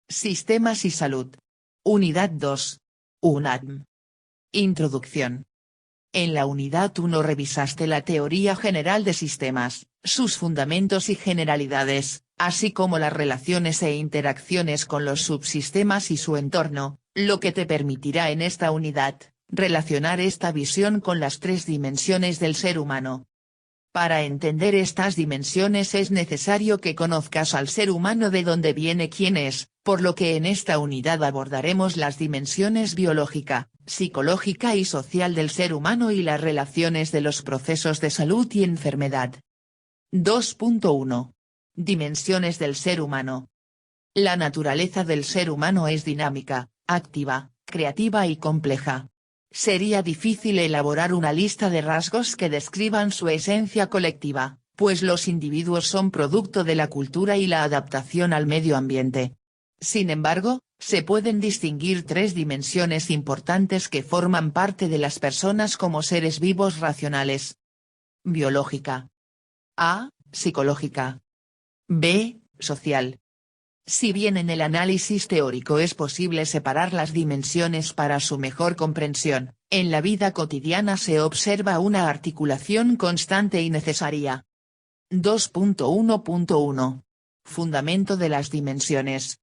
Sistemas y salud. Unidad 2. UNAM. Introducción. En la unidad 1 revisaste la teoría general de sistemas, sus fundamentos y generalidades, así como las relaciones e interacciones con los subsistemas y su entorno, lo que te permitirá en esta unidad, relacionar esta visión con las tres dimensiones del ser humano. Para entender estas dimensiones es necesario que conozcas al ser humano, de dónde viene, quién es, por lo que en esta unidad abordaremos las dimensiones biológica, psicológica y social del ser humano y las relaciones de los procesos de salud y enfermedad. 2.1. Dimensiones del ser humano. La naturaleza del ser humano es dinámica, activa, creativa y compleja. Sería difícil elaborar una lista de rasgos que describan su esencia colectiva, pues los individuos son producto de la cultura y la adaptación al medio ambiente. Sin embargo, se pueden distinguir tres dimensiones importantes que forman parte de las personas como seres vivos racionales. Biológica. A. Psicológica. B. Social. Si bien en el análisis teórico es posible separar las dimensiones para su mejor comprensión, en la vida cotidiana se observa una articulación constante y necesaria. 2.1.1. Fundamento de las dimensiones.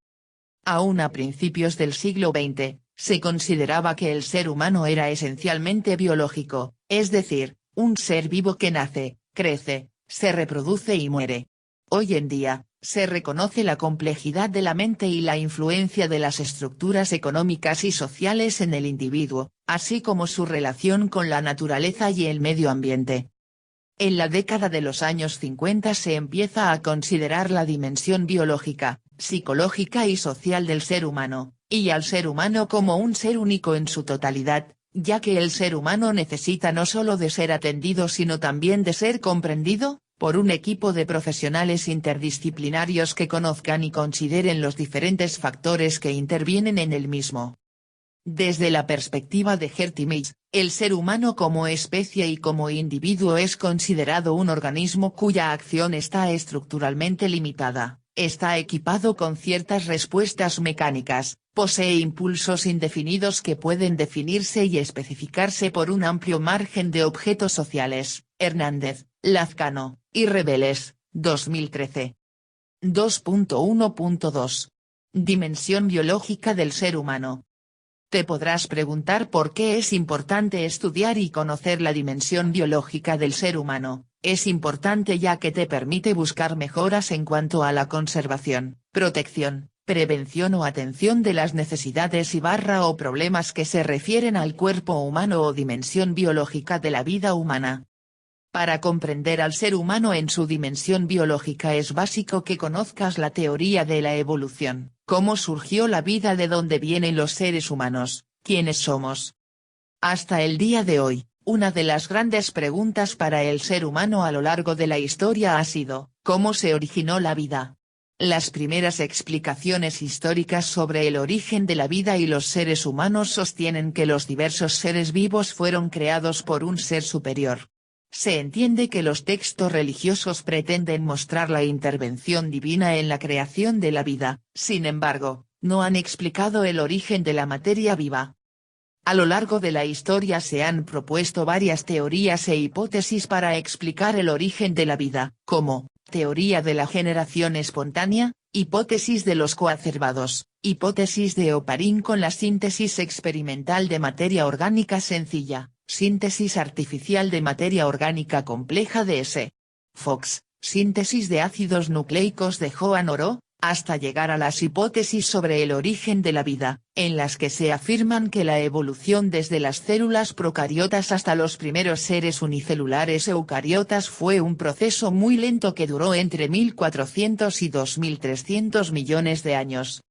Aún a principios del siglo XX, se consideraba que el ser humano era esencialmente biológico, es decir, un ser vivo que nace, crece, se reproduce y muere. Hoy en día, se reconoce la complejidad de la mente y la influencia de las estructuras económicas y sociales en el individuo, así como su relación con la naturaleza y el medio ambiente. En la década de los años 50 se empieza a considerar la dimensión biológica, psicológica y social del ser humano, y al ser humano como un ser único en su totalidad, ya que el ser humano necesita no solo de ser atendido sino también de ser comprendido, por un equipo de profesionales interdisciplinarios que conozcan y consideren los diferentes factores que intervienen en el mismo. Desde la perspectiva de Hertie, el ser humano como especie y como individuo es considerado un organismo cuya acción está estructuralmente limitada, está equipado con ciertas respuestas mecánicas, posee impulsos indefinidos que pueden definirse y especificarse por un amplio margen de objetos sociales. Hernández, Lazcano, y Reveles, 2013. 2.1.2. Dimensión biológica del ser humano. Te podrás preguntar por qué es importante estudiar y conocer la dimensión biológica del ser humano. Es importante ya que te permite buscar mejoras en cuanto a la conservación, protección, prevención o atención de las necesidades o problemas que se refieren al cuerpo humano o dimensión biológica de la vida humana. Para comprender al ser humano en su dimensión biológica es básico que conozcas la teoría de la evolución, cómo surgió la vida, de dónde vienen los seres humanos, quiénes somos. Hasta el día de hoy, una de las grandes preguntas para el ser humano a lo largo de la historia ha sido, ¿cómo se originó la vida? Las primeras explicaciones históricas sobre el origen de la vida y los seres humanos sostienen que los diversos seres vivos fueron creados por un ser superior. Se entiende que los textos religiosos pretenden mostrar la intervención divina en la creación de la vida, sin embargo, no han explicado el origen de la materia viva. A lo largo de la historia se han propuesto varias teorías e hipótesis para explicar el origen de la vida, como, teoría de la generación espontánea, hipótesis de los coacervados, hipótesis de Oparin con la síntesis experimental de materia orgánica sencilla, síntesis artificial de materia orgánica compleja de S. Fox, síntesis de ácidos nucleicos de Joan Oro, hasta llegar a las hipótesis sobre el origen de la vida, en las que se afirman que la evolución desde las células procariotas hasta los primeros seres unicelulares eucariotas fue un proceso muy lento que duró entre 1400 y 2300 millones de años.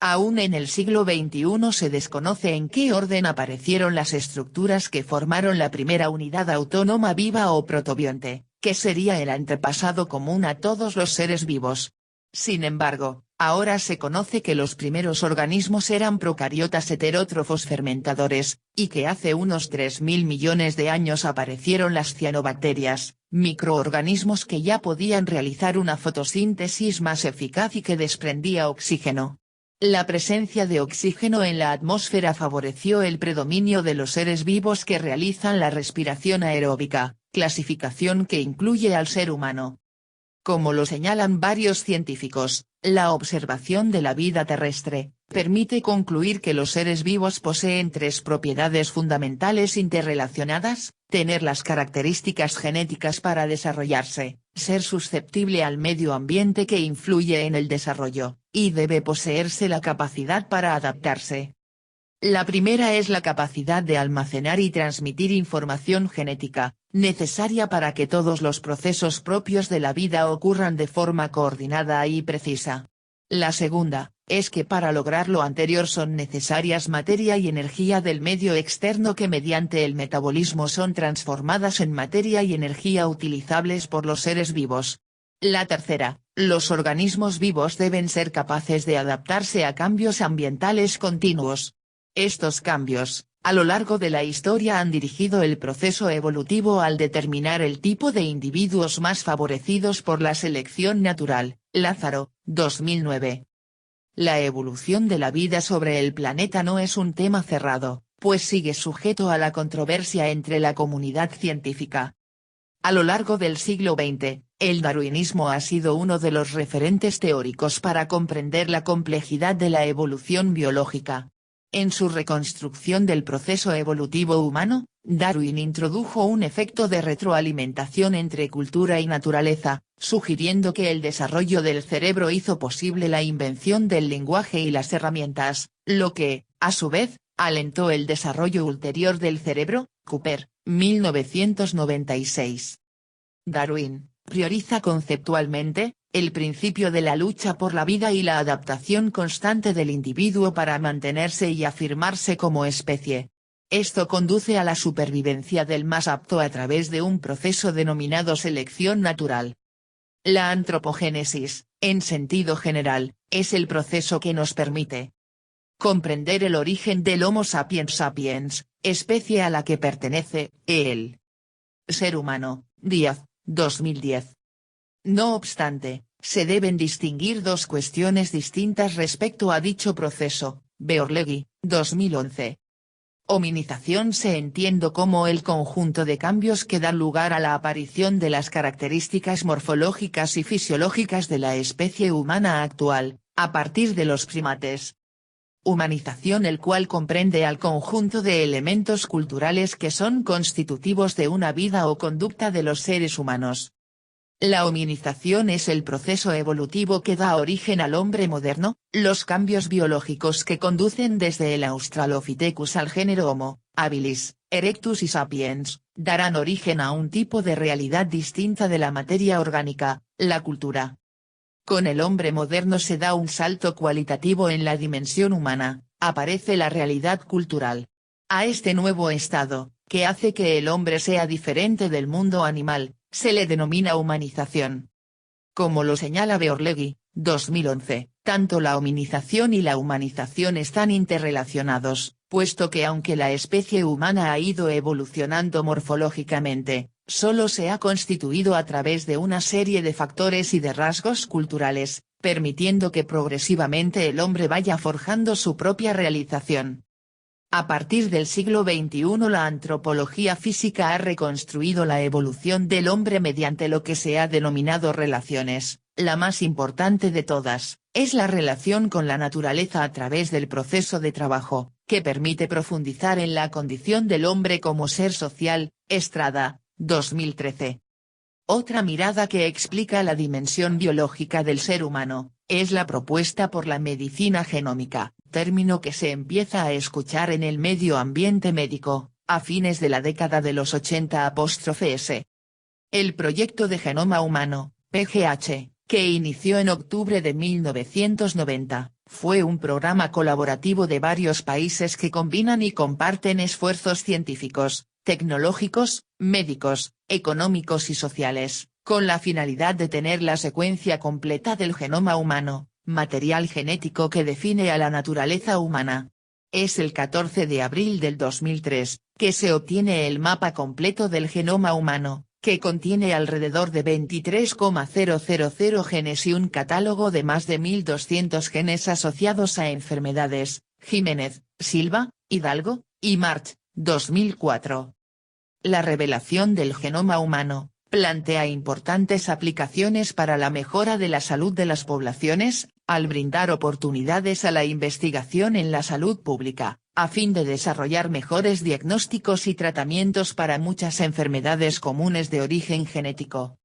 Aún en el siglo XXI se desconoce en qué orden aparecieron las estructuras que formaron la primera unidad autónoma viva o protobionte, que sería el antepasado común a todos los seres vivos. Sin embargo, ahora se conoce que los primeros organismos eran procariotas heterótrofos fermentadores, y que hace unos 3.000 millones de años aparecieron las cianobacterias, microorganismos que ya podían realizar una fotosíntesis más eficaz y que desprendía oxígeno. La presencia de oxígeno en la atmósfera favoreció el predominio de los seres vivos que realizan la respiración aeróbica, clasificación que incluye al ser humano. Como lo señalan varios científicos, la observación de la vida terrestre permite concluir que los seres vivos poseen tres propiedades fundamentales interrelacionadas: tener las características genéticas para desarrollarse, ser susceptible al medio ambiente que influye en el desarrollo, y debe poseerse la capacidad para adaptarse. La primera es la capacidad de almacenar y transmitir información genética, necesaria para que todos los procesos propios de la vida ocurran de forma coordinada y precisa. La segunda, es que para lograr lo anterior son necesarias materia y energía del medio externo que mediante el metabolismo son transformadas en materia y energía utilizables por los seres vivos. La tercera, los organismos vivos deben ser capaces de adaptarse a cambios ambientales continuos. Estos cambios, a lo largo de la historia han dirigido el proceso evolutivo al determinar el tipo de individuos más favorecidos por la selección natural. Lázaro, 2009. La evolución de la vida sobre el planeta no es un tema cerrado, pues sigue sujeto a la controversia entre la comunidad científica. A lo largo del siglo XX, el darwinismo ha sido uno de los referentes teóricos para comprender la complejidad de la evolución biológica. En su reconstrucción del proceso evolutivo humano, Darwin introdujo un efecto de retroalimentación entre cultura y naturaleza, sugiriendo que el desarrollo del cerebro hizo posible la invención del lenguaje y las herramientas, lo que, a su vez, alentó el desarrollo ulterior del cerebro. Cooper, 1996. Darwin prioriza conceptualmente el principio de la lucha por la vida y la adaptación constante del individuo para mantenerse y afirmarse como especie. Esto conduce a la supervivencia del más apto a través de un proceso denominado selección natural. La antropogénesis, en sentido general, es el proceso que nos permite comprender el origen del Homo sapiens sapiens, especie a la que pertenece el ser humano. Díaz, 2010. No obstante, se deben distinguir dos cuestiones distintas respecto a dicho proceso. Beorlegui, 2011. Hominización se entiende como el conjunto de cambios que dan lugar a la aparición de las características morfológicas y fisiológicas de la especie humana actual, a partir de los primates. Humanización, el cual comprende al conjunto de elementos culturales que son constitutivos de una vida o conducta de los seres humanos. La hominización es el proceso evolutivo que da origen al hombre moderno. Los cambios biológicos que conducen desde el Australopithecus al género Homo habilis, erectus y sapiens, darán origen a un tipo de realidad distinta de la materia orgánica, la cultura. Con el hombre moderno se da un salto cualitativo en la dimensión humana, aparece la realidad cultural. A este nuevo estado, que hace que el hombre sea diferente del mundo animal, se le denomina humanización. Como lo señala Beorlegui, 2011, tanto la hominización y la humanización están interrelacionados, puesto que aunque la especie humana ha ido evolucionando morfológicamente, solo se ha constituido a través de una serie de factores y de rasgos culturales, permitiendo que progresivamente el hombre vaya forjando su propia realización. A partir del siglo XXI la antropología física ha reconstruido la evolución del hombre mediante lo que se ha denominado relaciones. La más importante de todas, es la relación con la naturaleza a través del proceso de trabajo, que permite profundizar en la condición del hombre como ser social. Estrada, 2013. Otra mirada que explica la dimensión biológica del ser humano, es la propuesta por la medicina genómica, término que se empieza a escuchar en el medio ambiente médico, a fines de la década de los 80'. El proyecto de Genoma Humano, PGH, que inició en octubre de 1990, fue un programa colaborativo de varios países que combinan y comparten esfuerzos científicos, tecnológicos, médicos, económicos y sociales, con la finalidad de tener la secuencia completa del genoma humano, material genético que define a la naturaleza humana. Es el 14 de abril del 2003, que se obtiene el mapa completo del genoma humano, que contiene alrededor de 23,000 genes y un catálogo de más de 1.200 genes asociados a enfermedades. Jiménez, Silva, Hidalgo, y March, 2004. La revelación del genoma humano plantea importantes aplicaciones para la mejora de la salud de las poblaciones, al brindar oportunidades a la investigación en la salud pública, a fin de desarrollar mejores diagnósticos y tratamientos para muchas enfermedades comunes de origen genético.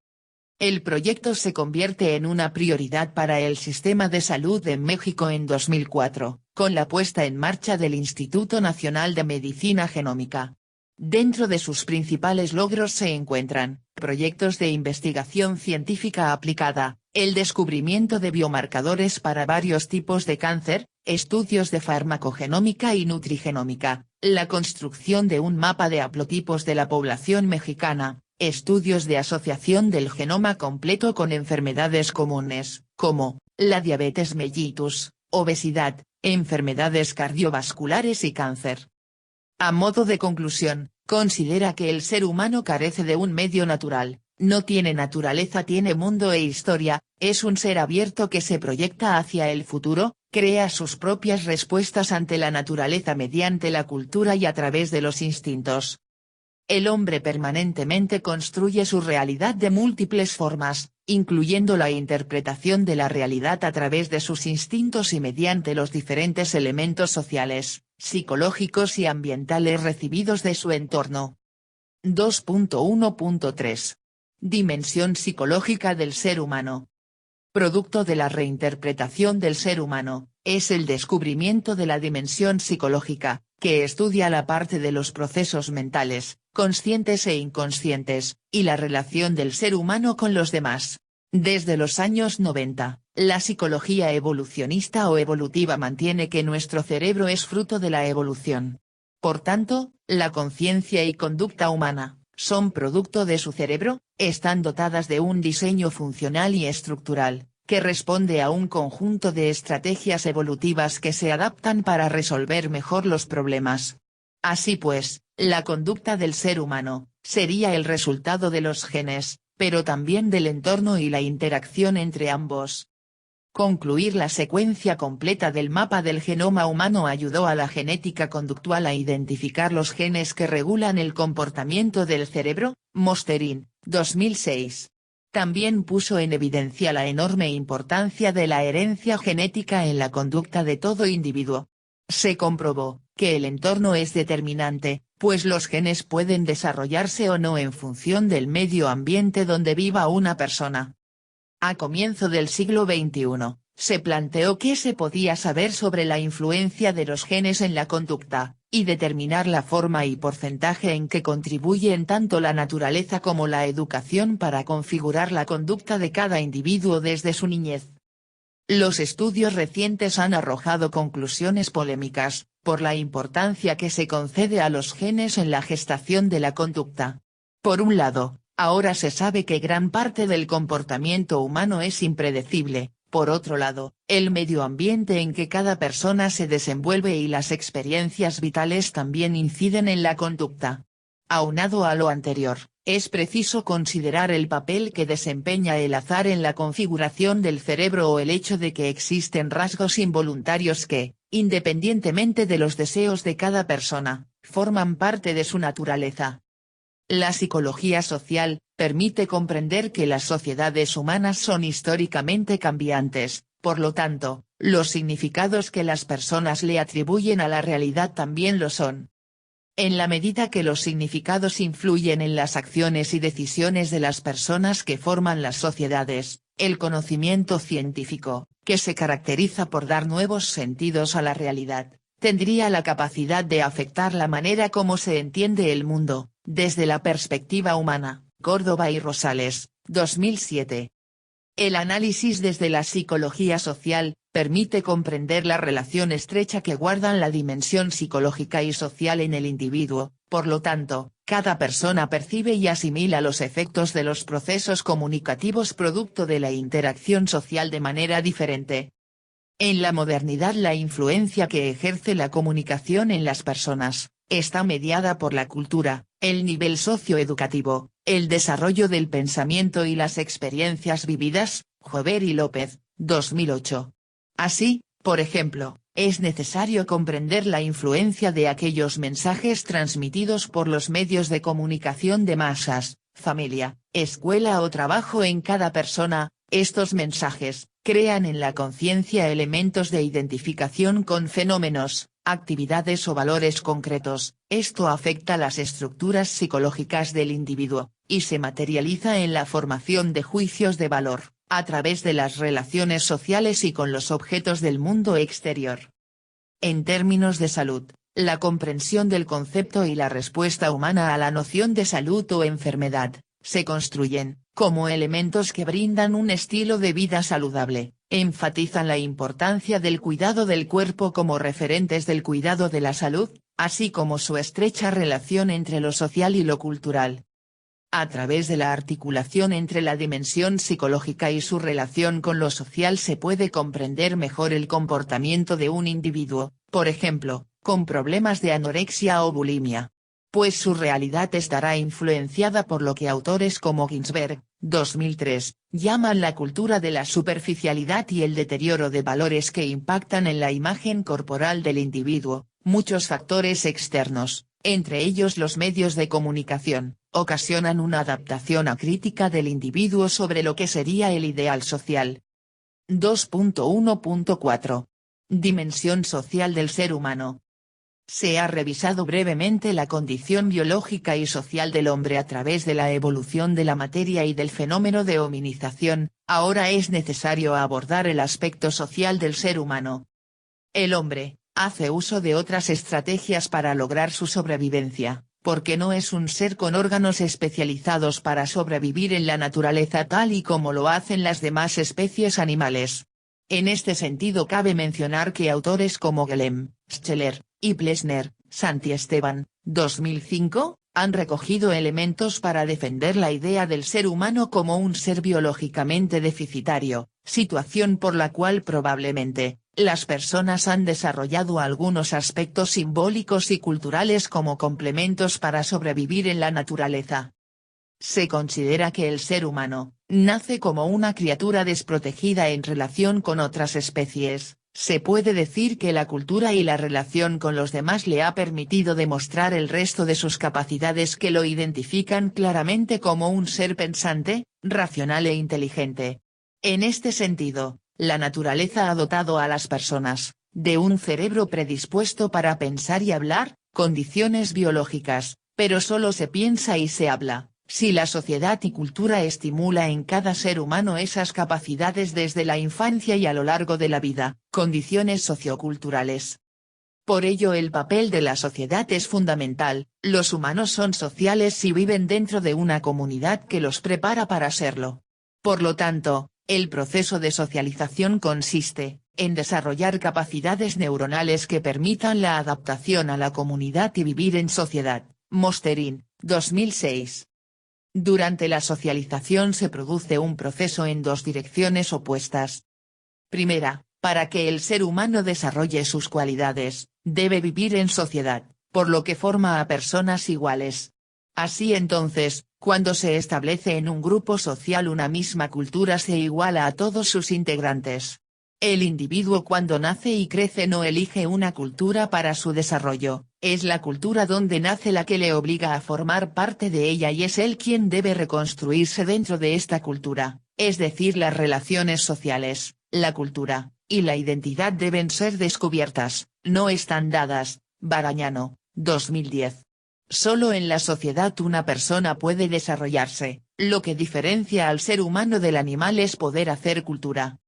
El proyecto se convierte en una prioridad para el sistema de salud en México en 2004, con la puesta en marcha del Instituto Nacional de Medicina Genómica. Dentro de sus principales logros se encuentran, proyectos de investigación científica aplicada, el descubrimiento de biomarcadores para varios tipos de cáncer, estudios de farmacogenómica y nutrigenómica, la construcción de un mapa de haplotipos de la población mexicana, estudios de asociación del genoma completo con enfermedades comunes, como, la diabetes mellitus, obesidad, enfermedades cardiovasculares y cáncer. A modo de conclusión, considera que el ser humano carece de un medio natural, no tiene naturaleza, tiene mundo e historia, es un ser abierto que se proyecta hacia el futuro, crea sus propias respuestas ante la naturaleza mediante la cultura y a través de los instintos. El hombre permanentemente construye su realidad de múltiples formas, incluyendo la interpretación de la realidad a través de sus instintos y mediante los diferentes elementos sociales, psicológicos y ambientales recibidos de su entorno. 2.1.3. Dimensión psicológica del ser humano. Producto de la reinterpretación del ser humano, es el descubrimiento de la dimensión psicológica, que estudia la parte de los procesos mentales, conscientes e inconscientes, y la relación del ser humano con los demás. Desde los años 90, la psicología evolucionista o evolutiva mantiene que nuestro cerebro es fruto de la evolución. Por tanto, la conciencia y conducta humana, son producto de su cerebro, están dotadas de un diseño funcional y estructural, que responde a un conjunto de estrategias evolutivas que se adaptan para resolver mejor los problemas. Así pues, la conducta del ser humano, sería el resultado de los genes, pero también del entorno y la interacción entre ambos. Concluir la secuencia completa del mapa del genoma humano ayudó a la genética conductual a identificar los genes que regulan el comportamiento del cerebro. Mosterin, 2006. También puso en evidencia la enorme importancia de la herencia genética en la conducta de todo individuo. Se comprobó que el entorno es determinante, pues los genes pueden desarrollarse o no en función del medio ambiente donde viva una persona. A comienzo del siglo XXI, se planteó qué se podía saber sobre la influencia de los genes en la conducta, y determinar la forma y porcentaje en que contribuyen tanto la naturaleza como la educación para configurar la conducta de cada individuo desde su niñez. Los estudios recientes han arrojado conclusiones polémicas, por la importancia que se concede a los genes en la gestación de la conducta. Por un lado, ahora se sabe que gran parte del comportamiento humano es impredecible, por otro lado, el medio ambiente en que cada persona se desenvuelve y las experiencias vitales también inciden en la conducta. Aunado a lo anterior, es preciso considerar el papel que desempeña el azar en la configuración del cerebro o el hecho de que existen rasgos involuntarios que, independientemente de los deseos de cada persona, forman parte de su naturaleza. La psicología social, permite comprender que las sociedades humanas son históricamente cambiantes, por lo tanto, los significados que las personas le atribuyen a la realidad también lo son. En la medida que los significados influyen en las acciones y decisiones de las personas que forman las sociedades, el conocimiento científico, que se caracteriza por dar nuevos sentidos a la realidad, tendría la capacidad de afectar la manera como se entiende el mundo, desde la perspectiva humana. Córdoba y Rosales, 2007. El análisis desde la psicología social, permite comprender la relación estrecha que guardan la dimensión psicológica y social en el individuo, por lo tanto, cada persona percibe y asimila los efectos de los procesos comunicativos producto de la interacción social de manera diferente. En la modernidad la influencia que ejerce la comunicación en las personas, está mediada por la cultura, el nivel socioeducativo, El desarrollo del pensamiento y las experiencias vividas, Jover y López, 2008. Así, por ejemplo, es necesario comprender la influencia de aquellos mensajes transmitidos por los medios de comunicación de masas, familia, escuela o trabajo en cada persona. Estos mensajes crean en la conciencia elementos de identificación con fenómenos, actividades o valores concretos. Esto afecta las estructuras psicológicas del individuo, y se materializa en la formación de juicios de valor, a través de las relaciones sociales y con los objetos del mundo exterior. En términos de salud, la comprensión del concepto y la respuesta humana a la noción de salud o enfermedad, se construyen, como elementos que brindan un estilo de vida saludable, enfatizan la importancia del cuidado del cuerpo como referentes del cuidado de la salud, así como su estrecha relación entre lo social y lo cultural. A través de la articulación entre la dimensión psicológica y su relación con lo social se puede comprender mejor el comportamiento de un individuo, por ejemplo, con problemas de anorexia o bulimia. Pues su realidad estará influenciada por lo que autores como Ginsberg, 2003, llaman la cultura de la superficialidad y el deterioro de valores que impactan en la imagen corporal del individuo. Muchos factores externos, entre ellos los medios de comunicación, ocasionan una adaptación acrítica del individuo sobre lo que sería el ideal social. 2.1.4. Dimensión social del ser humano. Se ha revisado brevemente la condición biológica y social del hombre a través de la evolución de la materia y del fenómeno de hominización. Ahora es necesario abordar el aspecto social del ser humano. El hombre hace uso de otras estrategias para lograr su sobrevivencia, porque no es un ser con órganos especializados para sobrevivir en la naturaleza tal y como lo hacen las demás especies animales. En este sentido cabe mencionar que autores como Guillem, Scheller, y Plessner, Santi Esteban, 2005, han recogido elementos para defender la idea del ser humano como un ser biológicamente deficitario, situación por la cual probablemente, las personas han desarrollado algunos aspectos simbólicos y culturales como complementos para sobrevivir en la naturaleza. Se considera que el ser humano, nace como una criatura desprotegida en relación con otras especies. Se puede decir que la cultura y la relación con los demás le ha permitido demostrar el resto de sus capacidades que lo identifican claramente como un ser pensante, racional e inteligente. En este sentido, la naturaleza ha dotado a las personas, de un cerebro predispuesto para pensar y hablar, condiciones biológicas, pero solo se piensa y se habla si la sociedad y cultura estimula en cada ser humano esas capacidades desde la infancia y a lo largo de la vida, condiciones socioculturales. Por ello el papel de la sociedad es fundamental. Los humanos son sociales y viven dentro de una comunidad que los prepara para serlo. Por lo tanto, el proceso de socialización consiste en desarrollar capacidades neuronales que permitan la adaptación a la comunidad y vivir en sociedad. Mosterin, 2006. Durante la socialización se produce un proceso en dos direcciones opuestas. Primera, para que el ser humano desarrolle sus cualidades, debe vivir en sociedad, por lo que forma a personas iguales. Así entonces, cuando se establece en un grupo social una misma cultura se iguala a todos sus integrantes. El individuo cuando nace y crece no elige una cultura para su desarrollo, es la cultura donde nace la que le obliga a formar parte de ella y es él quien debe reconstruirse dentro de esta cultura, es decir las relaciones sociales, la cultura, y la identidad deben ser descubiertas, no están dadas. Barañano, 2010. Solo en la sociedad una persona puede desarrollarse, lo que diferencia al ser humano del animal es poder hacer cultura.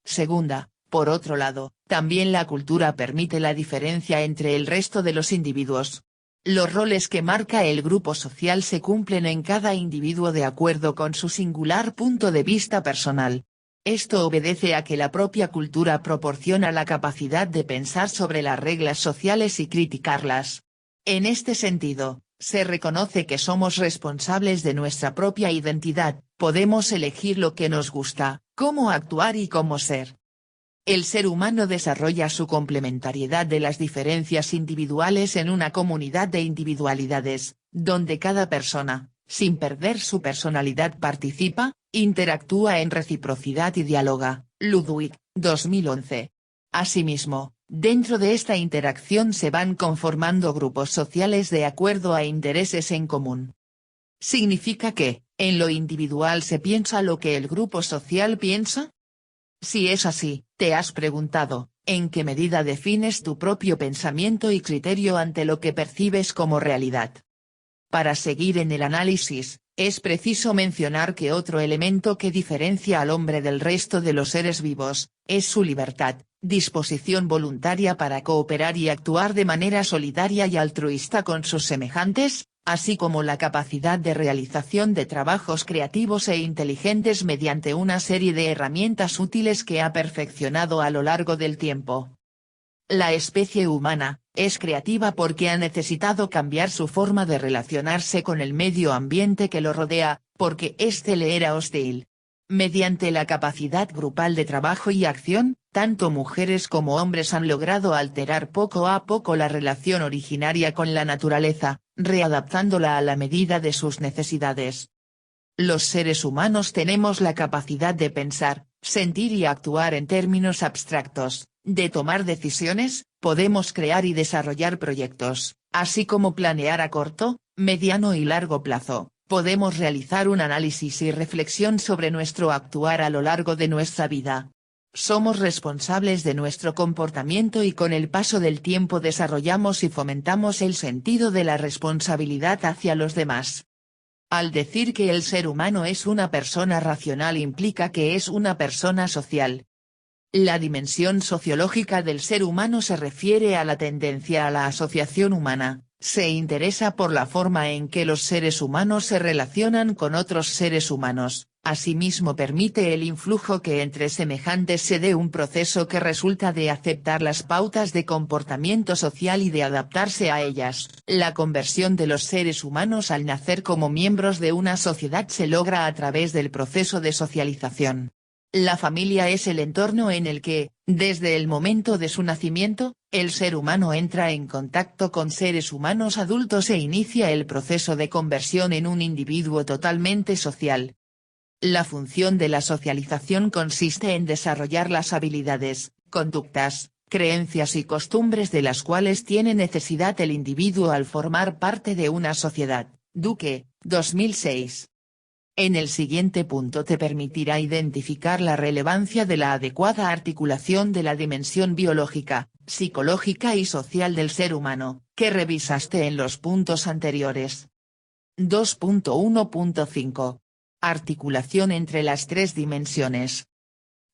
Segunda, por otro lado, también la cultura permite la diferencia entre el resto de los individuos. Los roles que marca el grupo social se cumplen en cada individuo de acuerdo con su singular punto de vista personal. Esto obedece a que la propia cultura proporciona la capacidad de pensar sobre las reglas sociales y criticarlas. En este sentido, se reconoce que somos responsables de nuestra propia identidad, podemos elegir lo que nos gusta, cómo actuar y cómo ser. El ser humano desarrolla su complementariedad de las diferencias individuales en una comunidad de individualidades, donde cada persona, sin perder su personalidad participa, interactúa en reciprocidad y dialoga. Ludwig, 2011. Asimismo, dentro de esta interacción se van conformando grupos sociales de acuerdo a intereses en común. ¿Significa que, en lo individual se piensa lo que el grupo social piensa? Si es así, te has preguntado, ¿en qué medida defines tu propio pensamiento y criterio ante lo que percibes como realidad? Para seguir en el análisis, es preciso mencionar que otro elemento que diferencia al hombre del resto de los seres vivos, es su libertad, disposición voluntaria para cooperar y actuar de manera solidaria y altruista con sus semejantes, así como la capacidad de realización de trabajos creativos e inteligentes mediante una serie de herramientas útiles que ha perfeccionado a lo largo del tiempo. La especie humana, es creativa porque ha necesitado cambiar su forma de relacionarse con el medio ambiente que lo rodea, porque éste le era hostil. Mediante la capacidad grupal de trabajo y acción, tanto mujeres como hombres han logrado alterar poco a poco la relación originaria con la naturaleza, readaptándola a la medida de sus necesidades. Los seres humanos tenemos la capacidad de pensar, sentir y actuar en términos abstractos, de tomar decisiones, podemos crear y desarrollar proyectos, así como planear a corto, mediano y largo plazo, podemos realizar un análisis y reflexión sobre nuestro actuar a lo largo de nuestra vida. Somos responsables de nuestro comportamiento y con el paso del tiempo desarrollamos y fomentamos el sentido de la responsabilidad hacia los demás. Al decir que el ser humano es una persona racional implica que es una persona social. La dimensión sociológica del ser humano se refiere a la tendencia a la asociación humana, se interesa por la forma en que los seres humanos se relacionan con otros seres humanos, asimismo permite el influjo que entre semejantes se dé un proceso que resulta de aceptar las pautas de comportamiento social y de adaptarse a ellas. La conversión de los seres humanos al nacer como miembros de una sociedad se logra a través del proceso de socialización. La familia es el entorno en el que, desde el momento de su nacimiento, el ser humano entra en contacto con seres humanos adultos e inicia el proceso de conversión en un individuo totalmente social. La función de la socialización consiste en desarrollar las habilidades, conductas, creencias y costumbres de las cuales tiene necesidad el individuo al formar parte de una sociedad. Duque, 2006. En el siguiente punto te permitirá identificar la relevancia de la adecuada articulación de la dimensión biológica, psicológica y social del ser humano, que revisaste en los puntos anteriores. 2.1.5. Articulación entre las tres dimensiones.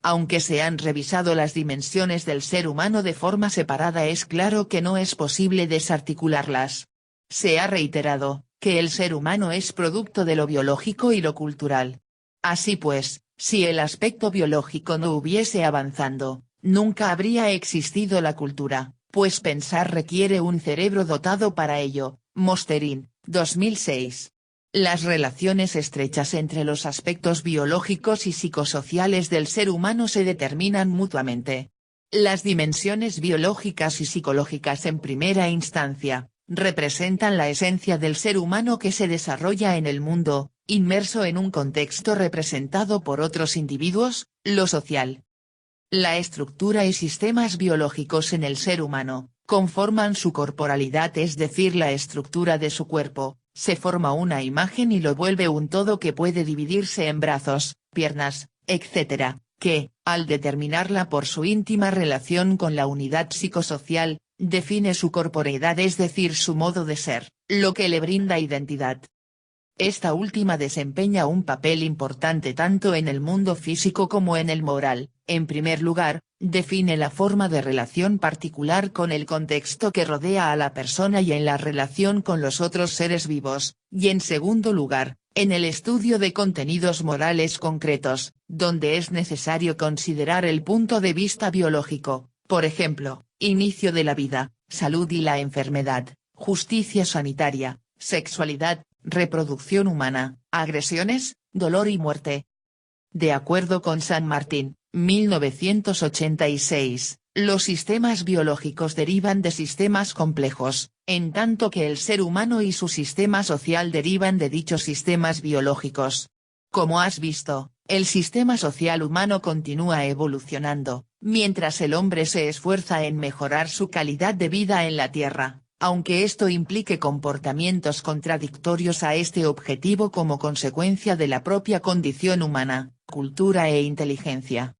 Aunque se han revisado las dimensiones del ser humano de forma separada, es claro que no es posible desarticularlas. Se ha reiterado, que el ser humano es producto de lo biológico y lo cultural. Así pues, si el aspecto biológico no hubiese avanzado, nunca habría existido la cultura, pues pensar requiere un cerebro dotado para ello. Mosterin, 2006. Las relaciones estrechas entre los aspectos biológicos y psicosociales del ser humano se determinan mutuamente. Las dimensiones biológicas y psicológicas en primera instancia, representan la esencia del ser humano que se desarrolla en el mundo, inmerso en un contexto representado por otros individuos, lo social. La estructura y sistemas biológicos en el ser humano, conforman su corporalidad, es decir, la estructura de su cuerpo, se forma una imagen y lo vuelve un todo que puede dividirse en brazos, piernas, etc., que, al determinarla por su íntima relación con la unidad psicosocial, define su corporeidad, es decir, su modo de ser, lo que le brinda identidad. Esta última desempeña un papel importante tanto en el mundo físico como en el moral. En primer lugar, define la forma de relación particular con el contexto que rodea a la persona y en la relación con los otros seres vivos, y en segundo lugar, en el estudio de contenidos morales concretos, donde es necesario considerar el punto de vista biológico, por ejemplo, inicio de la vida, salud y la enfermedad, justicia sanitaria, sexualidad, reproducción humana, agresiones, dolor y muerte. De acuerdo con San Martín, 1986, Los sistemas biológicos derivan de sistemas complejos, en tanto que el ser humano y su sistema social derivan de dichos sistemas biológicos. Como has visto, el sistema social humano continúa evolucionando, mientras el hombre se esfuerza en mejorar su calidad de vida en la Tierra, aunque esto implique comportamientos contradictorios a este objetivo como consecuencia de la propia condición humana, cultura e inteligencia.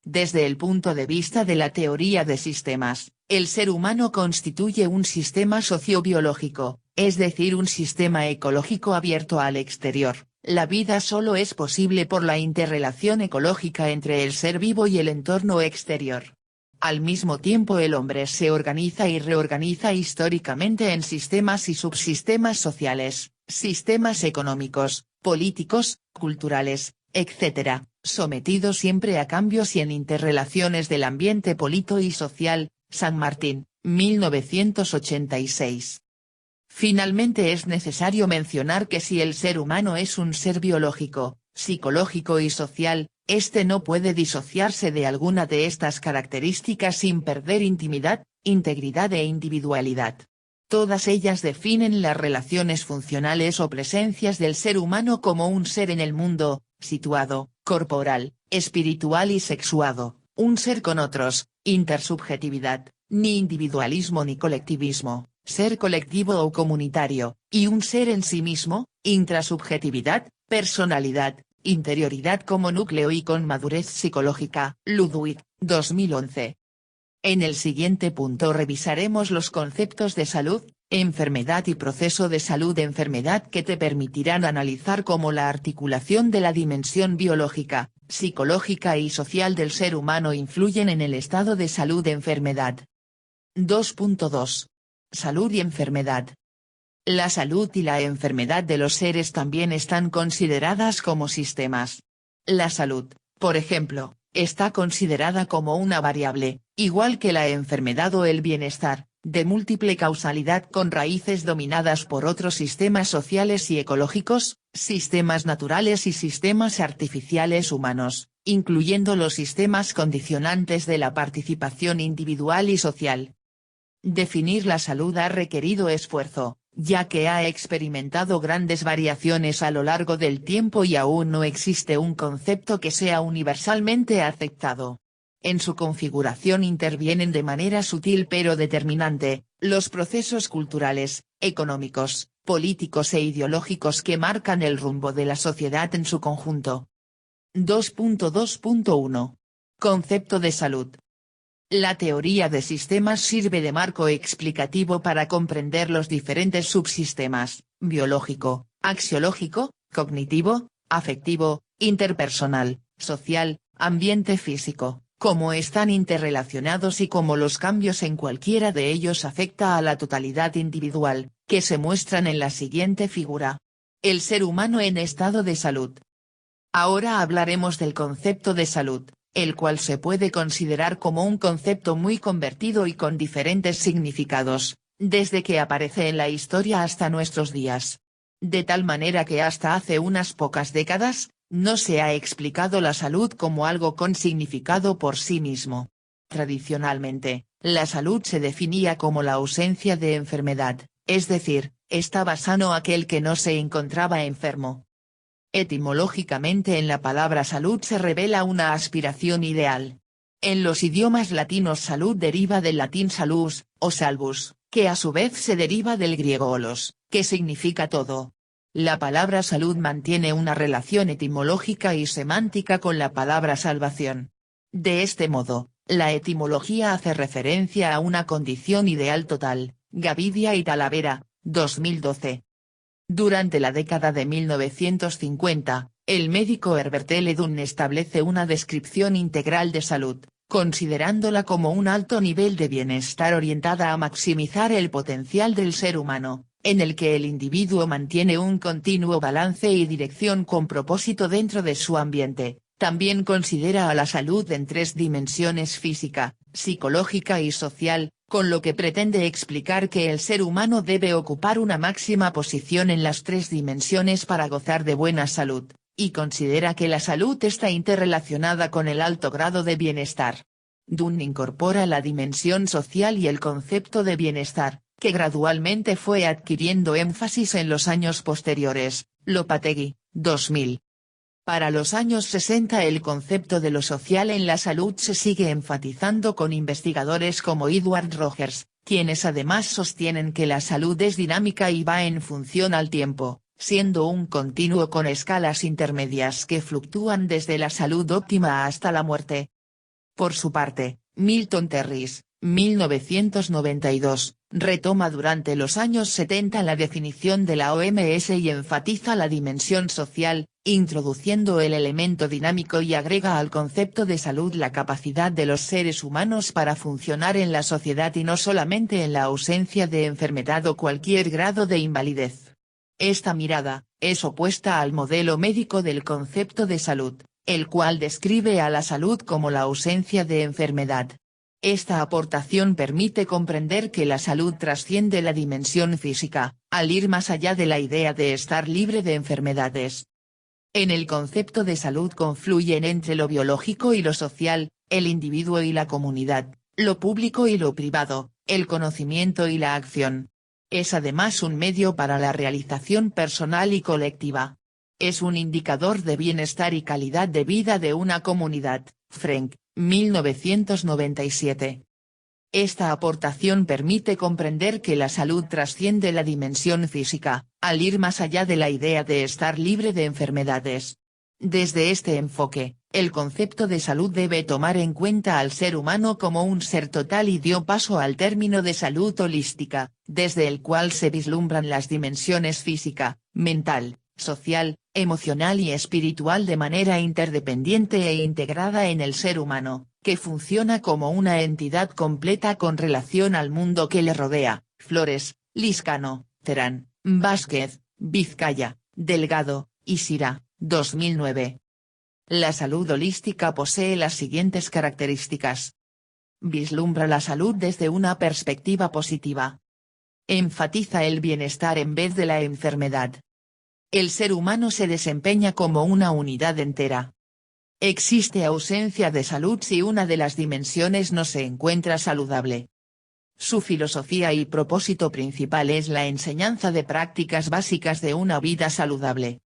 Desde el punto de vista de la teoría de sistemas, el ser humano constituye un sistema sociobiológico, es decir un sistema ecológico abierto al exterior. La vida solo es posible por la interrelación ecológica entre el ser vivo y el entorno exterior. Al mismo tiempo el hombre se organiza y reorganiza históricamente en sistemas y subsistemas sociales, sistemas económicos, políticos, culturales, etc., sometido siempre a cambios y en interrelaciones del ambiente político y social. San Martín, 1986. Finalmente es necesario mencionar que si el ser humano es un ser biológico, psicológico y social, este no puede disociarse de alguna de estas características sin perder intimidad, integridad e individualidad. Todas ellas definen las relaciones funcionales o presencias del ser humano como un ser en el mundo, situado, corporal, espiritual y sexuado, un ser con otros, intersubjetividad, ni individualismo ni colectivismo, ser colectivo o comunitario, y un ser en sí mismo, intrasubjetividad, personalidad, interioridad como núcleo y con madurez psicológica. Ludwig, 2011. En el siguiente punto revisaremos los conceptos de salud, enfermedad y proceso de salud-enfermedad que te permitirán analizar cómo la articulación de la dimensión biológica, psicológica y social del ser humano influyen en el estado de salud-enfermedad. 2.2. Salud y enfermedad. La salud y la enfermedad de los seres también están consideradas como sistemas. La salud, por ejemplo, está considerada como una variable, igual que la enfermedad o el bienestar, de múltiple causalidad con raíces dominadas por otros sistemas sociales y ecológicos, sistemas naturales y sistemas artificiales humanos, incluyendo los sistemas condicionantes de la participación individual y social. Definir la salud ha requerido esfuerzo, ya que ha experimentado grandes variaciones a lo largo del tiempo y aún no existe un concepto que sea universalmente aceptado. En su configuración intervienen de manera sutil pero determinante, los procesos culturales, económicos, políticos e ideológicos que marcan el rumbo de la sociedad en su conjunto. 2.2.1. Concepto de salud. La teoría de sistemas sirve de marco explicativo para comprender los diferentes subsistemas, biológico, axiológico, cognitivo, afectivo, interpersonal, social, ambiente físico, cómo están interrelacionados y cómo los cambios en cualquiera de ellos afecta a la totalidad individual, que se muestran en la siguiente figura. El ser humano en estado de salud. Ahora hablaremos del concepto de salud, el cual se puede considerar como un concepto muy convertido y con diferentes significados, desde que aparece en la historia hasta nuestros días. De tal manera que hasta hace unas pocas décadas, no se ha explicado la salud como algo con significado por sí mismo. Tradicionalmente, la salud se definía como la ausencia de enfermedad, es decir, estaba sano aquel que no se encontraba enfermo. Etimológicamente en la palabra salud se revela una aspiración ideal. En los idiomas latinos salud deriva del latín salus, o salvus, que a su vez se deriva del griego holos, que significa todo. La palabra salud mantiene una relación etimológica y semántica con la palabra salvación. De este modo, la etimología hace referencia a una condición ideal total. Gavidia y Talavera, 2012. Durante la década de 1950, el médico Herbert L. Dunn establece una descripción integral de salud, considerándola como un alto nivel de bienestar orientada a maximizar el potencial del ser humano, en el que el individuo mantiene un continuo balance y dirección con propósito dentro de su ambiente. También considera a la salud en tres dimensiones: física, psicológica y social, con lo que pretende explicar que el ser humano debe ocupar una máxima posición en las tres dimensiones para gozar de buena salud, y considera que la salud está interrelacionada con el alto grado de bienestar. Dunn incorpora la dimensión social y el concepto de bienestar, que gradualmente fue adquiriendo énfasis en los años posteriores. Lopategui, 2000. Para los años 60 el concepto de lo social en la salud se sigue enfatizando con investigadores como Edward Rogers, quienes además sostienen que la salud es dinámica y va en función al tiempo, siendo un continuo con escalas intermedias que fluctúan desde la salud óptima hasta la muerte. Por su parte, Milton Terris, 1992, retoma durante los años 70 la definición de la OMS y enfatiza la dimensión social, introduciendo el elemento dinámico y agrega al concepto de salud la capacidad de los seres humanos para funcionar en la sociedad y no solamente en la ausencia de enfermedad o cualquier grado de invalidez. Esta mirada, es opuesta al modelo médico del concepto de salud, el cual describe a la salud como la ausencia de enfermedad. Esta aportación permite comprender que la salud trasciende la dimensión física, al ir más allá de la idea de estar libre de enfermedades. En el concepto de salud confluyen entre lo biológico y lo social, el individuo y la comunidad, lo público y lo privado, el conocimiento y la acción. Es además un medio para la realización personal y colectiva. Es un indicador de bienestar y calidad de vida de una comunidad. Frenk, 1997. Esta aportación permite comprender que la salud trasciende la dimensión física, al ir más allá de la idea de estar libre de enfermedades. Desde este enfoque, el concepto de salud debe tomar en cuenta al ser humano como un ser total y dio paso al término de salud holística, desde el cual se vislumbran las dimensiones física, mental, social, emocional y espiritual de manera interdependiente e integrada en el ser humano, que funciona como una entidad completa con relación al mundo que le rodea. Flores, Liscano, Terán, Vázquez, Vizcaya, Delgado, Isira, 2009. La salud holística posee las siguientes características. Vislumbra la salud desde una perspectiva positiva. Enfatiza el bienestar en vez de la enfermedad. El ser humano se desempeña como una unidad entera. Existe ausencia de salud si una de las dimensiones no se encuentra saludable. Su filosofía y propósito principal es la enseñanza de prácticas básicas de una vida saludable.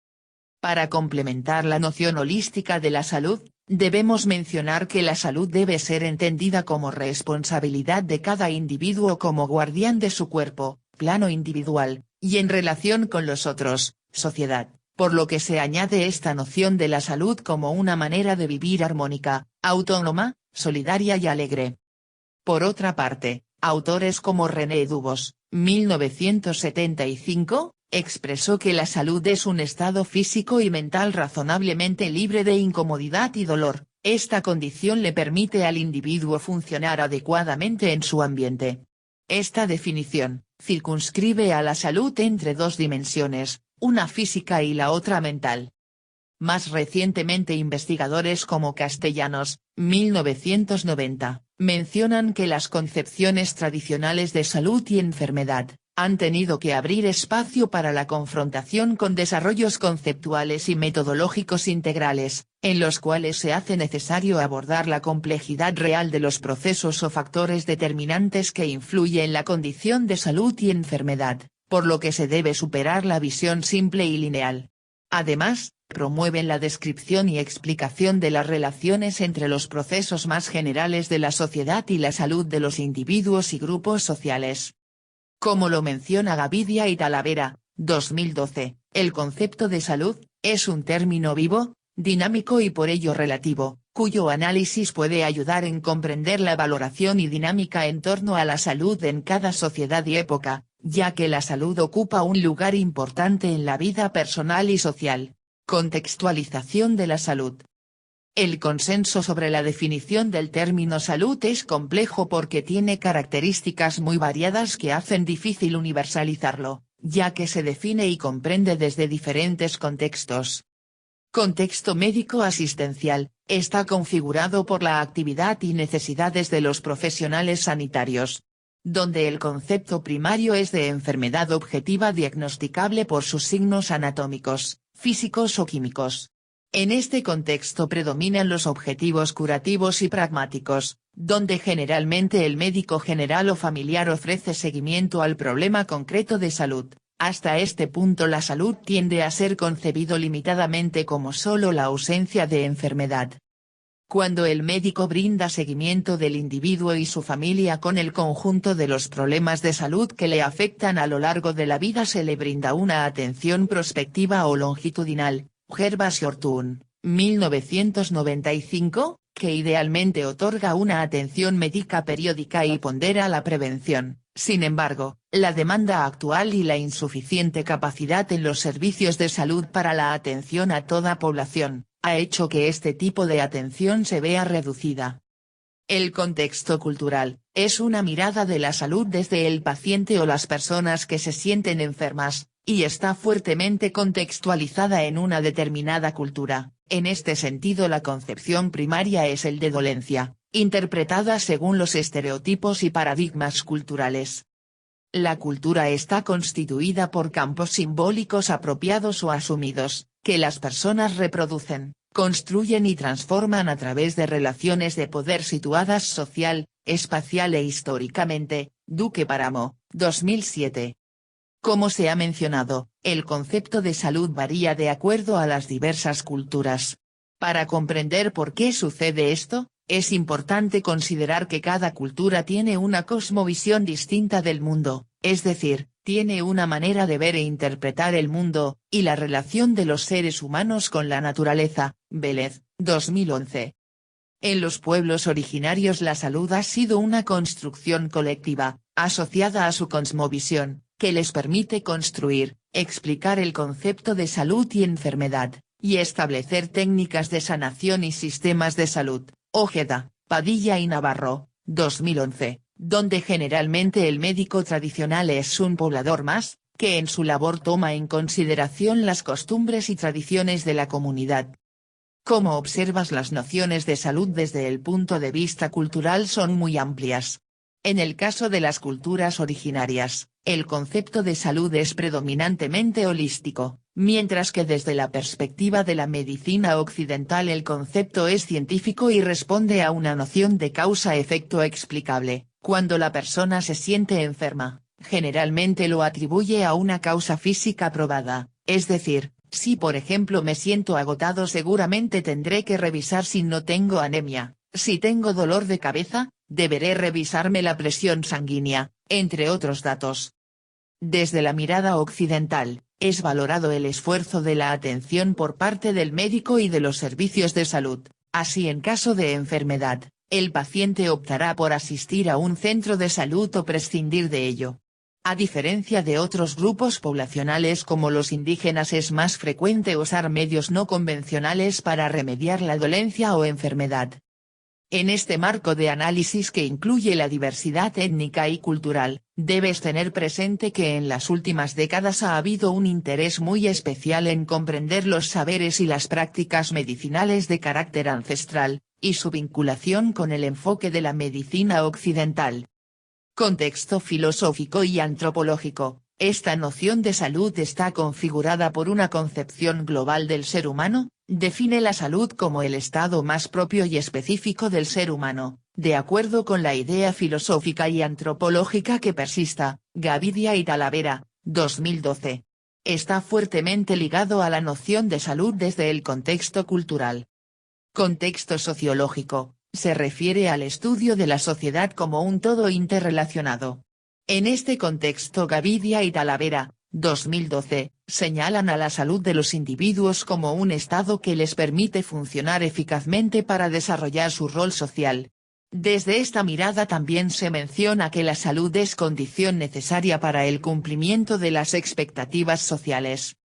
Para complementar la noción holística de la salud, debemos mencionar que la salud debe ser entendida como responsabilidad de cada individuo como guardián de su cuerpo, plano individual, y en relación con los otros, sociedad, por lo que se añade esta noción de la salud como una manera de vivir armónica, autónoma, solidaria y alegre. Por otra parte, autores como René Dubos, 1975, expresó que la salud es un estado físico y mental razonablemente libre de incomodidad y dolor. Esta condición le permite al individuo funcionar adecuadamente en su ambiente. Esta definición circunscribe a la salud entre dos dimensiones, una física y la otra mental. Más recientemente investigadores como Castellanos, 1990, mencionan que las concepciones tradicionales de salud y enfermedad, han tenido que abrir espacio para la confrontación con desarrollos conceptuales y metodológicos integrales, en los cuales se hace necesario abordar la complejidad real de los procesos o factores determinantes que influyen en la condición de salud y enfermedad, por lo que se debe superar la visión simple y lineal. Además, promueven la descripción y explicación de las relaciones entre los procesos más generales de la sociedad y la salud de los individuos y grupos sociales. Como lo menciona Gavidia y Talavera, 2012, el concepto de salud, es un término vivo, dinámico y por ello relativo, cuyo análisis puede ayudar en comprender la valoración y dinámica en torno a la salud en cada sociedad y época, ya que la salud ocupa un lugar importante en la vida personal y social. Contextualización de la salud. El consenso sobre la definición del término salud es complejo porque tiene características muy variadas que hacen difícil universalizarlo, ya que se define y comprende desde diferentes contextos. Contexto médico asistencial, está configurado por la actividad y necesidades de los profesionales sanitarios, donde el concepto primario es de enfermedad objetiva diagnosticable por sus signos anatómicos, físicos o químicos. En este contexto predominan los objetivos curativos y pragmáticos, donde generalmente el médico general o familiar ofrece seguimiento al problema concreto de salud. Hasta este punto la salud tiende a ser concebido limitadamente como solo la ausencia de enfermedad. Cuando el médico brinda seguimiento del individuo y su familia con el conjunto de los problemas de salud que le afectan a lo largo de la vida, se le brinda una atención prospectiva o longitudinal. Gervas y Ortún, 1995, que idealmente otorga una atención médica periódica y pondera la prevención. Sin embargo, la demanda actual y la insuficiente capacidad en los servicios de salud para la atención a toda población, ha hecho que este tipo de atención se vea reducida. El contexto cultural, es una mirada de la salud desde el paciente o las personas que se sienten enfermas, y está fuertemente contextualizada en una determinada cultura. En este sentido, la concepción primaria es el de dolencia, interpretada según los estereotipos y paradigmas culturales. La cultura está constituida por campos simbólicos apropiados o asumidos, que las personas reproducen, construyen y transforman a través de relaciones de poder situadas social, espacial e históricamente. Duque Páramo, 2007. Como se ha mencionado, el concepto de salud varía de acuerdo a las diversas culturas. Para comprender por qué sucede esto, es importante considerar que cada cultura tiene una cosmovisión distinta del mundo, es decir, tiene una manera de ver e interpretar el mundo, y la relación de los seres humanos con la naturaleza. Vélez, 2011. En los pueblos originarios la salud ha sido una construcción colectiva, asociada a su cosmovisión, que les permite construir, explicar el concepto de salud y enfermedad, y establecer técnicas de sanación y sistemas de salud. Ojeda, Padilla y Navarro, 2011, donde generalmente el médico tradicional es un poblador más, que en su labor toma en consideración las costumbres y tradiciones de la comunidad. Como observas, las nociones de salud desde el punto de vista cultural son muy amplias. En el caso de las culturas originarias, el concepto de salud es predominantemente holístico, mientras que desde la perspectiva de la medicina occidental el concepto es científico y responde a una noción de causa-efecto explicable. Cuando la persona se siente enferma, generalmente lo atribuye a una causa física probada, es decir, si por ejemplo me siento agotado, seguramente tendré que revisar si no tengo anemia. Si tengo dolor de cabeza, deberé revisarme la presión sanguínea, entre otros datos. Desde la mirada occidental, es valorado el esfuerzo de la atención por parte del médico y de los servicios de salud. Así, en caso de enfermedad, el paciente optará por asistir a un centro de salud o prescindir de ello. A diferencia de otros grupos poblacionales como los indígenas, es más frecuente usar medios no convencionales para remediar la dolencia o enfermedad. En este marco de análisis, que incluye la diversidad étnica y cultural, debes tener presente que en las últimas décadas ha habido un interés muy especial en comprender los saberes y las prácticas medicinales de carácter ancestral, y su vinculación con el enfoque de la medicina occidental. Contexto filosófico y antropológico. Esta noción de salud está configurada por una concepción global del ser humano. Define la salud como el estado más propio y específico del ser humano, de acuerdo con la idea filosófica y antropológica que persista. Gavidia y Talavera, 2012. Está fuertemente ligado a la noción de salud desde el contexto cultural. Contexto sociológico. Se refiere al estudio de la sociedad como un todo interrelacionado. En este contexto, Gavidia y Talavera, 2012, señalan a la salud de los individuos como un estado que les permite funcionar eficazmente para desarrollar su rol social. Desde esta mirada también se menciona que la salud es condición necesaria para el cumplimiento de las expectativas sociales.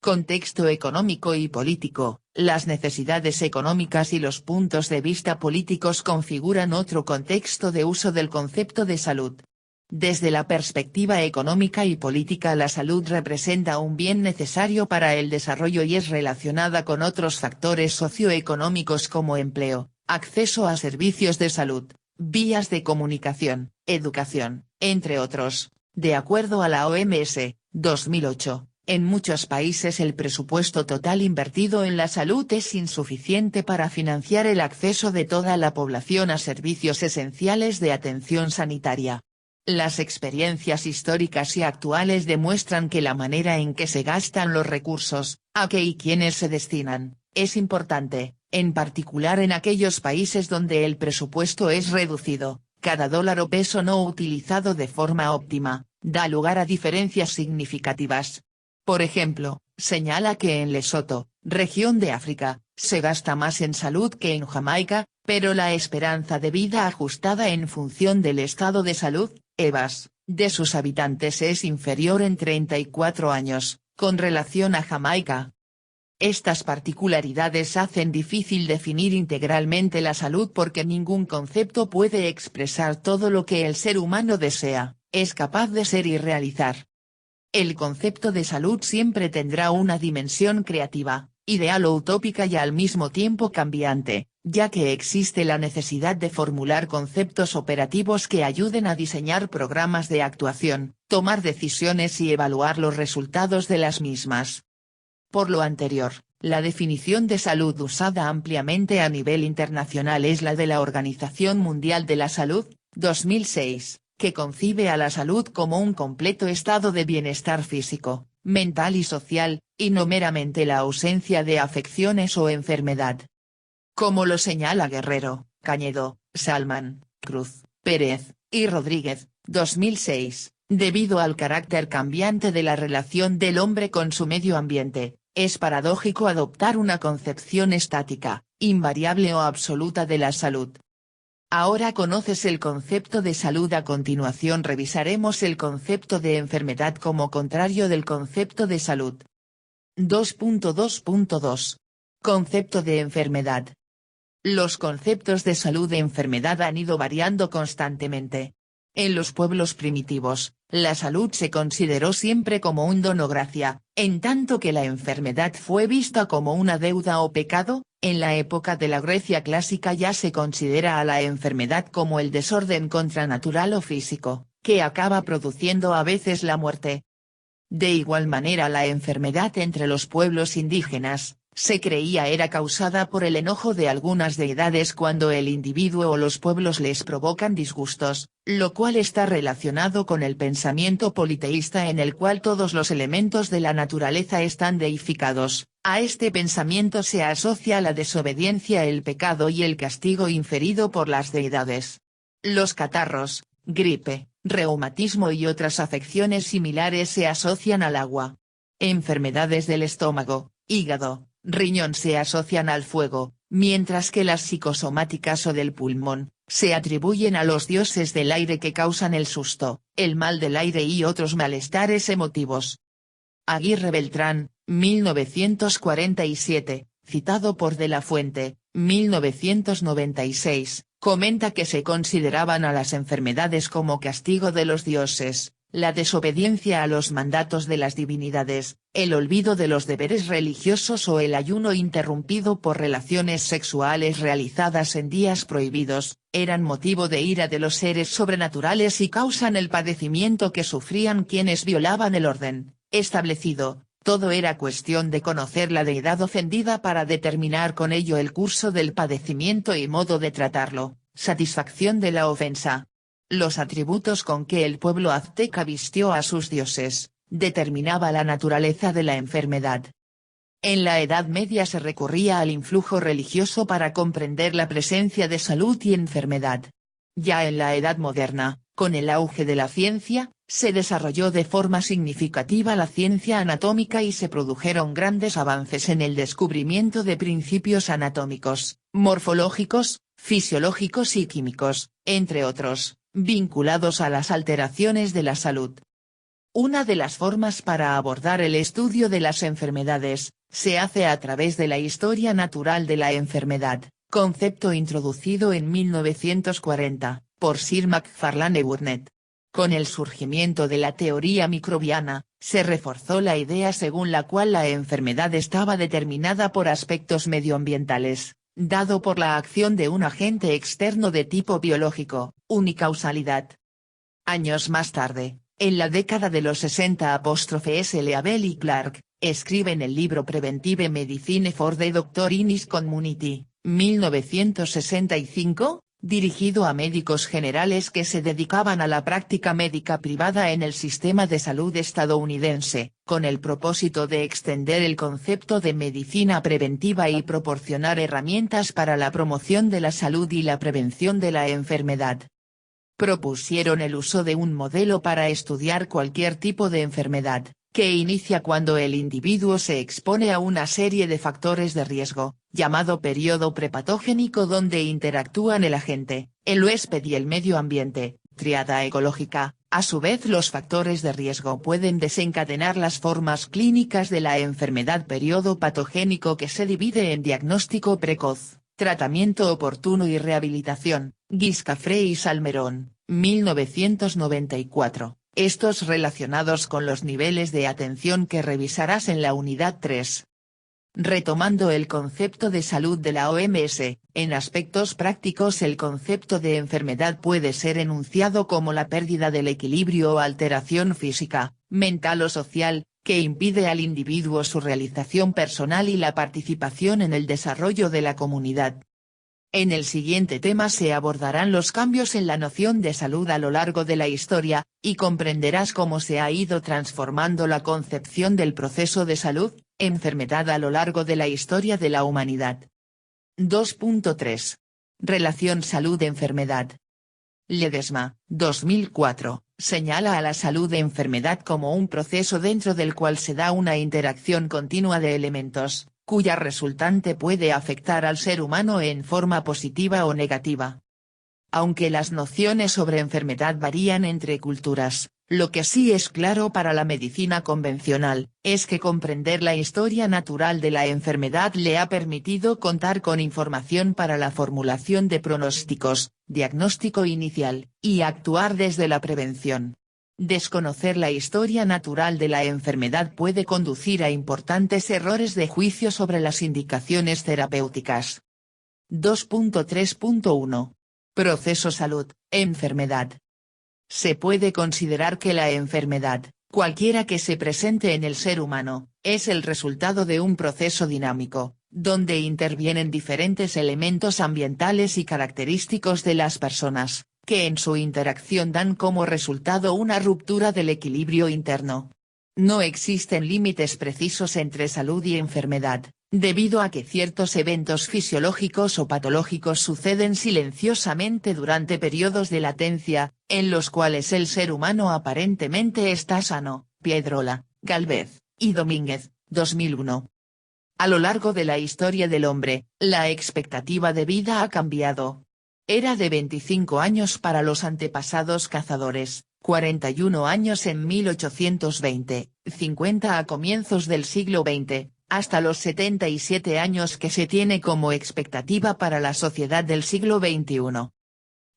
Contexto económico y político. Las necesidades económicas y los puntos de vista políticos configuran otro contexto de uso del concepto de salud. Desde la perspectiva económica y política, la salud representa un bien necesario para el desarrollo y es relacionada con otros factores socioeconómicos como empleo, acceso a servicios de salud, vías de comunicación, educación, entre otros. De acuerdo a la OMS, 2008, En muchos países el presupuesto total invertido en la salud es insuficiente para financiar el acceso de toda la población a servicios esenciales de atención sanitaria. Las experiencias históricas y actuales demuestran que la manera en que se gastan los recursos, a qué y quiénes se destinan, es importante, en particular en aquellos países donde el presupuesto es reducido. Cada dólar o peso no utilizado de forma óptima, da lugar a diferencias significativas. Por ejemplo, señala que en Lesoto, región de África, se gasta más en salud que en Jamaica, pero la esperanza de vida ajustada en función del estado de salud, EVAS, de sus habitantes es inferior en 34 años, con relación a Jamaica. Estas particularidades hacen difícil definir integralmente la salud porque ningún concepto puede expresar todo lo que el ser humano desea, es capaz de ser y realizar. El concepto de salud siempre tendrá una dimensión creativa, ideal o utópica y al mismo tiempo cambiante, ya que existe la necesidad de formular conceptos operativos que ayuden a diseñar programas de actuación, tomar decisiones y evaluar los resultados de las mismas. Por lo anterior, la definición de salud usada ampliamente a nivel internacional es la de la Organización Mundial de la Salud, 2006, que concibe a la salud como un completo estado de bienestar físico, mental y social, y no meramente la ausencia de afecciones o enfermedad. Como lo señala Guerrero, Cañedo, Salman, Cruz, Pérez, y Rodríguez, 2006, debido al carácter cambiante de la relación del hombre con su medio ambiente, es paradójico adoptar una concepción estática, invariable o absoluta de la salud. Ahora conoces el concepto de salud. A continuación revisaremos el concepto de enfermedad como contrario del concepto de salud. 2.2.2. Concepto de enfermedad. Los conceptos de salud e enfermedad han ido variando constantemente. En los pueblos primitivos, la salud se consideró siempre como un don o gracia, en tanto que la enfermedad fue vista como una deuda o pecado. En la época de la Grecia clásica ya se considera a la enfermedad como el desorden contranatural o físico, que acaba produciendo a veces la muerte. De igual manera la enfermedad entre los pueblos indígenas, se creía era causada por el enojo de algunas deidades cuando el individuo o los pueblos les provocan disgustos, lo cual está relacionado con el pensamiento politeísta en el cual todos los elementos de la naturaleza están deificados. A este pensamiento se asocia la desobediencia, el pecado y el castigo inferido por las deidades. Los catarros, gripe, reumatismo y otras afecciones similares se asocian al agua. Enfermedades del estómago, hígado, riñón se asocian al fuego, mientras que las psicosomáticas o del pulmón, se atribuyen a los dioses del aire que causan el susto, el mal del aire y otros malestares emotivos. Aguirre Beltrán, 1947, citado por De la Fuente, 1996, comenta que se consideraban a las enfermedades como castigo de los dioses, la desobediencia a los mandatos de las divinidades, el olvido de los deberes religiosos o el ayuno interrumpido por relaciones sexuales realizadas en días prohibidos, eran motivo de ira de los seres sobrenaturales y causan el padecimiento que sufrían quienes violaban el orden establecido. Todo era cuestión de conocer la deidad ofendida para determinar con ello el curso del padecimiento y modo de tratarlo. Satisfacción de la ofensa. Los atributos con que el pueblo azteca vistió a sus dioses, determinaba la naturaleza de la enfermedad. En la Edad Media se recurría al influjo religioso para comprender la presencia de salud y enfermedad. Ya en la Edad Moderna, con el auge de la ciencia, se desarrolló de forma significativa la ciencia anatómica y se produjeron grandes avances en el descubrimiento de principios anatómicos, morfológicos, fisiológicos y químicos, entre otros, vinculados a las alteraciones de la salud. Una de las formas para abordar el estudio de las enfermedades, se hace a través de la historia natural de la enfermedad, concepto introducido en 1940, por Sir Macfarlane Burnett. Con el surgimiento de la teoría microbiana, se reforzó la idea según la cual la enfermedad estaba determinada por aspectos medioambientales, dado por la acción de un agente externo de tipo biológico, unicausalidad. Años más tarde, En la década de los 60 S. Abel y Clark, escriben el libro Preventive Medicine for the Doctor-in Community, 1965, dirigido a médicos generales que se dedicaban a la práctica médica privada en el sistema de salud estadounidense, con el propósito de extender el concepto de medicina preventiva y proporcionar herramientas para la promoción de la salud y la prevención de la enfermedad. Propusieron el uso de un modelo para estudiar cualquier tipo de enfermedad, que inicia cuando el individuo se expone a una serie de factores de riesgo, llamado periodo prepatogénico, donde interactúan el agente, el huésped y el medio ambiente, tríada ecológica. A su vez, los factores de riesgo pueden desencadenar las formas clínicas de la enfermedad. Periodo patogénico, que se divide en diagnóstico precoz, tratamiento oportuno y rehabilitación. Giscafré y Salmerón, 1994. Estos relacionados con los niveles de atención que revisarás en la unidad 3. Retomando el concepto de salud de la OMS, en aspectos prácticos el concepto de enfermedad puede ser enunciado como la pérdida del equilibrio o alteración física, mental o social, que impide al individuo su realización personal y la participación en el desarrollo de la comunidad. En el siguiente tema se abordarán los cambios en la noción de salud a lo largo de la historia, y comprenderás cómo se ha ido transformando la concepción del proceso de salud, enfermedad a lo largo de la historia de la humanidad. 2.3. Relación salud-enfermedad. Ledesma, 2004, señala a la salud-enfermedad como un proceso dentro del cual se da una interacción continua de elementos, cuya resultante puede afectar al ser humano en forma positiva o negativa. Aunque las nociones sobre enfermedad varían entre culturas, lo que sí es claro para la medicina convencional, es que comprender la historia natural de la enfermedad le ha permitido contar con información para la formulación de pronósticos, diagnóstico inicial, y actuar desde la prevención. Desconocer la historia natural de la enfermedad puede conducir a importantes errores de juicio sobre las indicaciones terapéuticas. 2.3.1. Proceso salud-enfermedad. Se puede considerar que la enfermedad, cualquiera que se presente en el ser humano, es el resultado de un proceso dinámico, donde intervienen diferentes elementos ambientales y característicos de las personas, que en su interacción dan como resultado una ruptura del equilibrio interno. No existen límites precisos entre salud y enfermedad, debido a que ciertos eventos fisiológicos o patológicos suceden silenciosamente durante periodos de latencia, en los cuales el ser humano aparentemente está sano. Piedrola, Gálvez, y Domínguez, 2001. A lo largo de la historia del hombre, la expectativa de vida ha cambiado. Era de 25 años para los antepasados cazadores, 41 años en 1820, 50 a comienzos del siglo XX, hasta los 77 años que se tiene como expectativa para la sociedad del siglo XXI.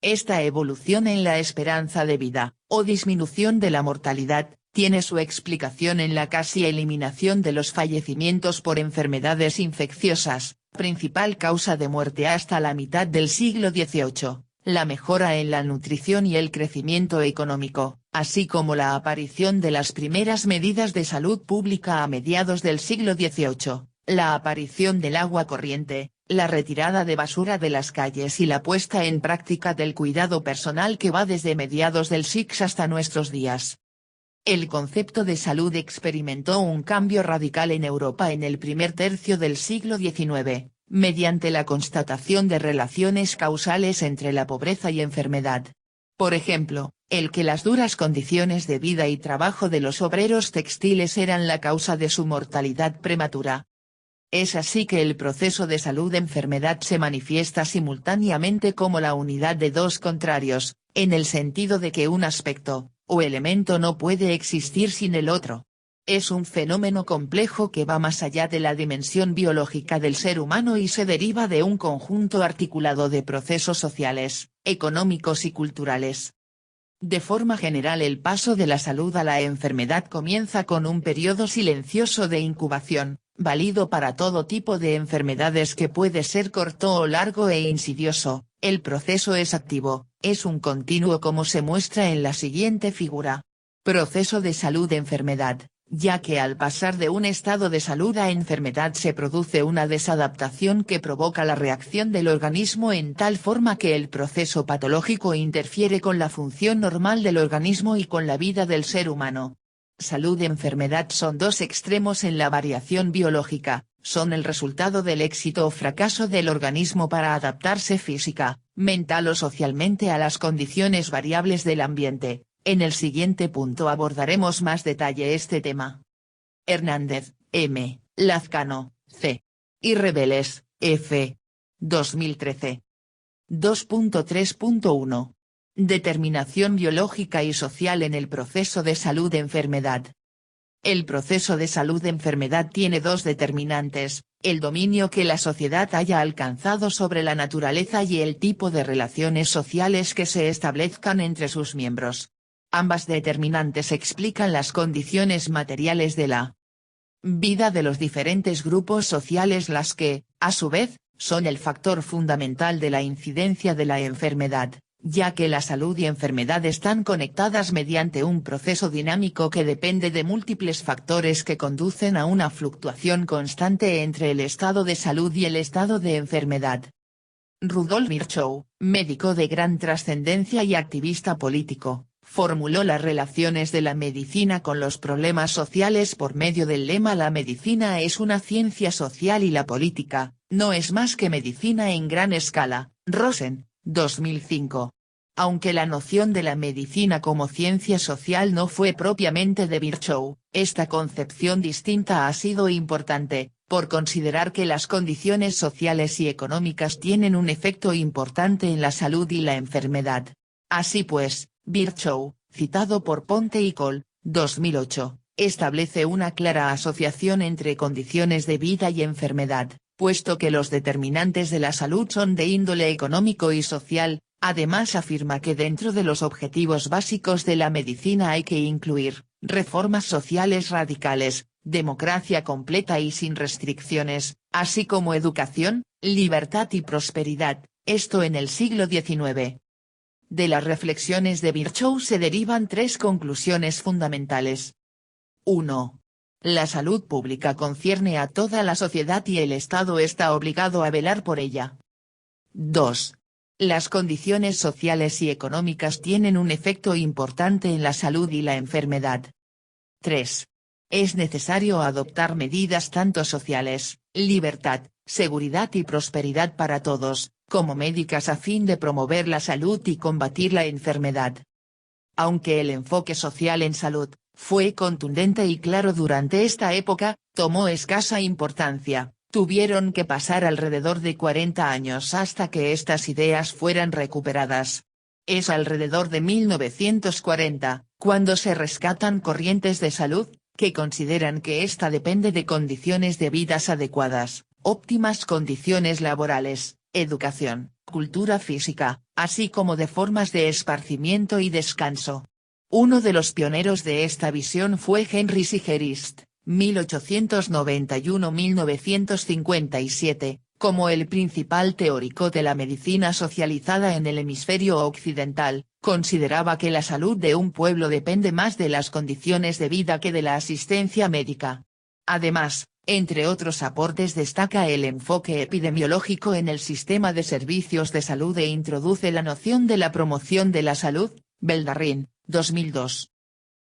Esta evolución en la esperanza de vida, o disminución de la mortalidad, tiene su explicación en la casi eliminación de los fallecimientos por enfermedades infecciosas, principal causa de muerte hasta la mitad del siglo XVIII, la mejora en la nutrición y el crecimiento económico, así como la aparición de las primeras medidas de salud pública a mediados del siglo XVIII, la aparición del agua corriente, la retirada de basura de las calles y la puesta en práctica del cuidado personal que va desde mediados del siglo hasta nuestros días. El concepto de salud experimentó un cambio radical en Europa en el primer tercio del siglo XIX, mediante la constatación de relaciones causales entre la pobreza y enfermedad. Por ejemplo, el que las duras condiciones de vida y trabajo de los obreros textiles eran la causa de su mortalidad prematura. Es así que el proceso de salud-enfermedad se manifiesta simultáneamente como la unidad de dos contrarios, en el sentido de que un aspecto, o elemento no puede existir sin el otro. Es un fenómeno complejo que va más allá de la dimensión biológica del ser humano y se deriva de un conjunto articulado de procesos sociales, económicos y culturales. De forma general, el paso de la salud a la enfermedad comienza con un periodo silencioso de incubación, válido para todo tipo de enfermedades que puede ser corto o largo e insidioso. El proceso es activo, es un continuo como se muestra en la siguiente figura. Proceso de salud-enfermedad, ya que al pasar de un estado de salud a enfermedad se produce una desadaptación que provoca la reacción del organismo en tal forma que el proceso patológico interfiere con la función normal del organismo y con la vida del ser humano. Salud-enfermedad son dos extremos en la variación biológica, son el resultado del éxito o fracaso del organismo para adaptarse física, mental o socialmente a las condiciones variables del ambiente. En el siguiente punto abordaremos más detalle este tema. Hernández, M., Lazcano, C. y Rebeles, F. 2013. 2.3.1. Determinación biológica y social en el proceso de salud-enfermedad. El proceso de salud-enfermedad tiene dos determinantes, el dominio que la sociedad haya alcanzado sobre la naturaleza y el tipo de relaciones sociales que se establezcan entre sus miembros. Ambas determinantes explican las condiciones materiales de la vida de los diferentes grupos sociales, las que, a su vez, son el factor fundamental de la incidencia de la enfermedad, ya que la salud y enfermedad están conectadas mediante un proceso dinámico que depende de múltiples factores que conducen a una fluctuación constante entre el estado de salud y el estado de enfermedad. Rudolf Virchow, médico de gran trascendencia y activista político, formuló las relaciones de la medicina con los problemas sociales por medio del lema «La medicina es una ciencia social y la política, no es más que medicina en gran escala», Rosen, 2005. Aunque la noción de la medicina como ciencia social no fue propiamente de Virchow, esta concepción distinta ha sido importante, por considerar que las condiciones sociales y económicas tienen un efecto importante en la salud y la enfermedad. Así pues, Virchow, citado por Ponte y Cole, 2008, establece una clara asociación entre condiciones de vida y enfermedad, puesto que los determinantes de la salud son de índole económico y social. Además afirma que dentro de los objetivos básicos de la medicina hay que incluir, reformas sociales radicales, democracia completa y sin restricciones, así como educación, libertad y prosperidad, esto en el siglo XIX. De las reflexiones de Virchow se derivan tres conclusiones fundamentales. 1. La salud pública concierne a toda la sociedad y el Estado está obligado a velar por ella. 2. Las condiciones sociales y económicas tienen un efecto importante en la salud y la enfermedad. 3. Es necesario adoptar medidas tanto sociales, libertad, seguridad y prosperidad para todos, como médicas a fin de promover la salud y combatir la enfermedad. Aunque el enfoque social en salud fue contundente y claro durante esta época, tomó escasa importancia. Tuvieron que pasar alrededor de 40 años hasta que estas ideas fueran recuperadas. Es alrededor de 1940, cuando se rescatan corrientes de salud, que consideran que esta depende de condiciones de vidas adecuadas, óptimas condiciones laborales, educación, cultura física, así como de formas de esparcimiento y descanso. Uno de los pioneros de esta visión fue Henry Sigerist, 1891-1957, como el principal teórico de la medicina socializada en el hemisferio occidental, consideraba que la salud de un pueblo depende más de las condiciones de vida que de la asistencia médica. Además, entre otros aportes destaca el enfoque epidemiológico en el sistema de servicios de salud e introduce la noción de la promoción de la salud, Beldarrin, 2002.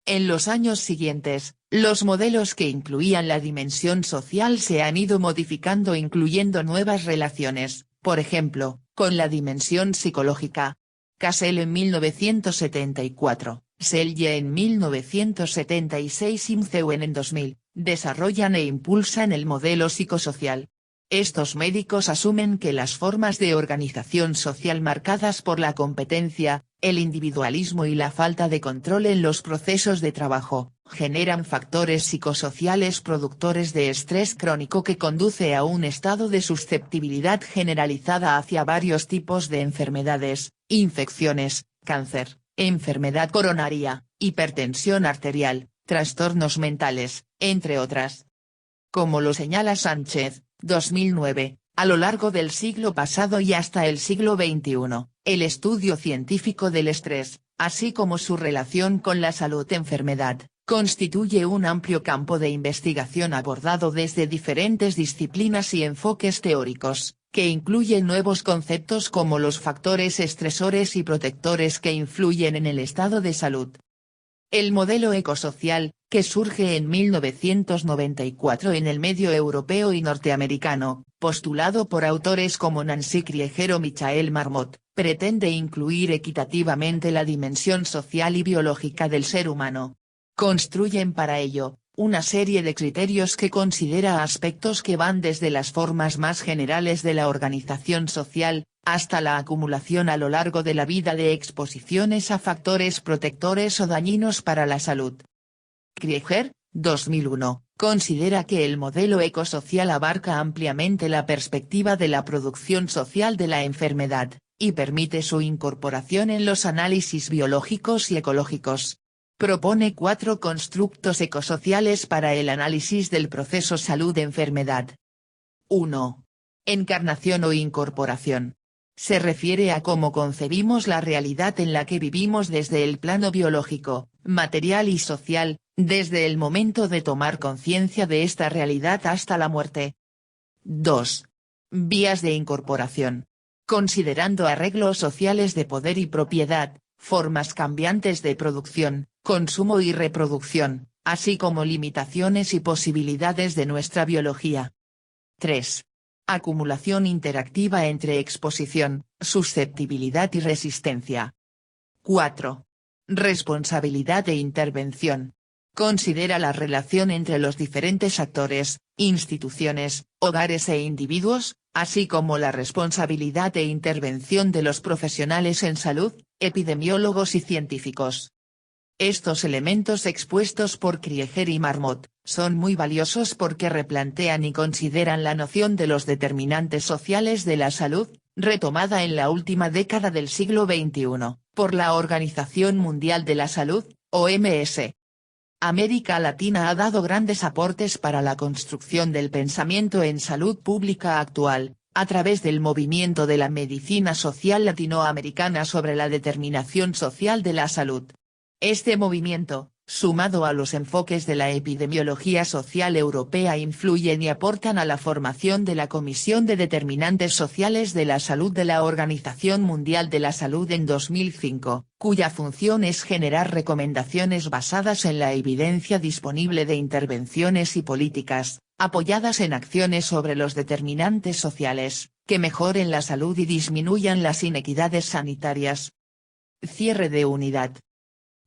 En los años siguientes, los modelos que incluían la dimensión social se han ido modificando incluyendo nuevas relaciones, por ejemplo, con la dimensión psicológica. Cassel en 1974, Selye en 1976 y Mcewen en 2000, desarrollan e impulsan el modelo psicosocial. Estos médicos asumen que las formas de organización social marcadas por la competencia, el individualismo y la falta de control en los procesos de trabajo, generan factores psicosociales productores de estrés crónico que conduce a un estado de susceptibilidad generalizada hacia varios tipos de enfermedades, infecciones, cáncer, enfermedad coronaria, hipertensión arterial, trastornos mentales, entre otras. Como lo señala Sánchez, 2009, A lo largo del siglo pasado y hasta el siglo XXI, el estudio científico del estrés, así como su relación con la salud-enfermedad, constituye un amplio campo de investigación abordado desde diferentes disciplinas y enfoques teóricos, que incluyen nuevos conceptos como los factores estresores y protectores que influyen en el estado de salud. El modelo ecosocial, que surge en 1994 en el medio europeo y norteamericano, postulado por autores como Nancy Krieger o Michael Marmot, pretende incluir equitativamente la dimensión social y biológica del ser humano. Construyen para ello, una serie de criterios que considera aspectos que van desde las formas más generales de la organización social, hasta la acumulación a lo largo de la vida de exposiciones a factores protectores o dañinos para la salud. Krieger, 2001, considera que el modelo ecosocial abarca ampliamente la perspectiva de la producción social de la enfermedad, y permite su incorporación en los análisis biológicos y ecológicos. Propone 4 constructos ecosociales para el análisis del proceso salud-enfermedad. 1. Encarnación o incorporación. Se refiere a cómo concebimos la realidad en la que vivimos desde el plano biológico, material y social, desde el momento de tomar conciencia de esta realidad hasta la muerte. 2. Vías de incorporación. Considerando arreglos sociales de poder y propiedad, formas cambiantes de producción, consumo y reproducción, así como limitaciones y posibilidades de nuestra biología. 3. Acumulación interactiva entre exposición, susceptibilidad y resistencia. 4. Responsabilidad e intervención. Considera la relación entre los diferentes actores, instituciones, hogares e individuos, así como la responsabilidad e intervención de los profesionales en salud, epidemiólogos y científicos. Estos elementos expuestos por Krieger y Marmot, son muy valiosos porque replantean y consideran la noción de los determinantes sociales de la salud, retomada en la última década del siglo XXI, por la Organización Mundial de la Salud, OMS. América Latina ha dado grandes aportes para la construcción del pensamiento en salud pública actual, a través del movimiento de la medicina social latinoamericana sobre la determinación social de la salud. Este movimiento, sumado a los enfoques de la epidemiología social europea, influyen y aportan a la formación de la Comisión de Determinantes Sociales de la Salud de la Organización Mundial de la Salud en 2005, cuya función es generar recomendaciones basadas en la evidencia disponible de intervenciones y políticas, apoyadas en acciones sobre los determinantes sociales, que mejoren la salud y disminuyan las inequidades sanitarias. Cierre de unidad.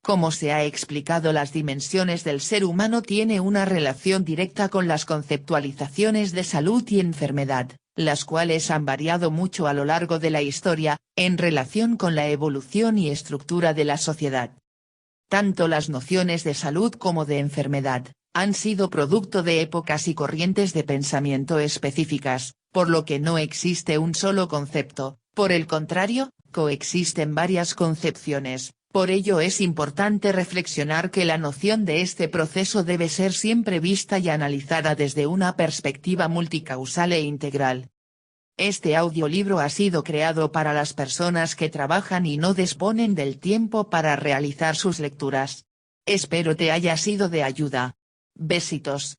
Como se ha explicado, las dimensiones del ser humano tiene una relación directa con las conceptualizaciones de salud y enfermedad, las cuales han variado mucho a lo largo de la historia, en relación con la evolución y estructura de la sociedad. Tanto las nociones de salud como de enfermedad, han sido producto de épocas y corrientes de pensamiento específicas, por lo que no existe un solo concepto, por el contrario, coexisten varias concepciones. Por ello es importante reflexionar que la noción de este proceso debe ser siempre vista y analizada desde una perspectiva multicausal e integral. Este audiolibro ha sido creado para las personas que trabajan y no disponen del tiempo para realizar sus lecturas. Espero te haya sido de ayuda. Besitos.